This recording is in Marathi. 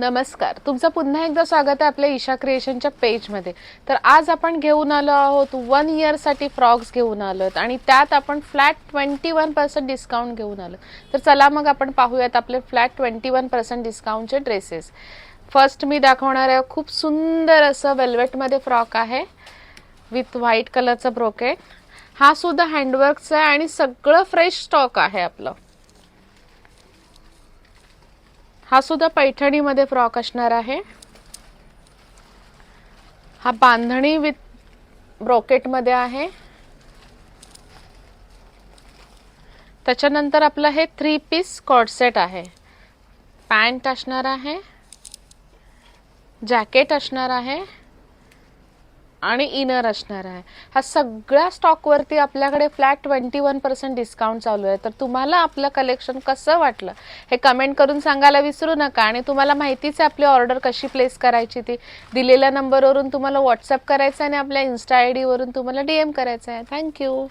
नमस्कार, तुमचं पुन्हा एकदा स्वागत आहे आपल्या ईशा क्रिएशनच्या पेजमध्ये. तर आज आपण घेऊन आलो आहोत 1 इयरसाठी फ्रॉक्स घेऊन आलोत आणि त्यात आपण फ्लॅट 21% डिस्काउंट घेऊन आलो. तर चला मग आपण पाहूयात आपले फ्लॅट 21% डिस्काउंटचे ड्रेसेस. फर्स्ट मी दाखवणार आहे खूप सुंदर असं वेल्वेटमध्ये फ्रॉक आहे विथ व्हाईट कलरचं ब्रोकेट. हा सुद्धा हँडवर्कचा आहे आणि सगळं फ्रेश स्टॉक आहे आपलं. हा सुद्धा पैठणीमध्ये फ्रॉक असणार आहे. हा बांधणी विथ ब्रोकेटमध्ये आहे. त्याच्यानंतर आपलं हे 3 पीस कॉर्ड सेट आहे. पॅन्ट असणार आहे, जॅकेट असणार आहे आणि इनर असणार आहे. हा सगळ्या स्टॉकवरती आपल्याकडे फ्लॅट 21% डिस्काउंट चालू आहे. तर तुम्हाला आपलं कलेक्शन कसं वाटलं हे कमेंट करून सांगायला विसरू नका. आणि तुम्हाला माहितीच आहे आपली ऑर्डर कशी प्लेस करायची, ती दिलेल्या नंबरवरून तुम्हाला व्हॉट्सअप करायचं आणि आपल्या इन्स्टा ID वरून तुम्हाला DM करायचं आहे. थँक्यू.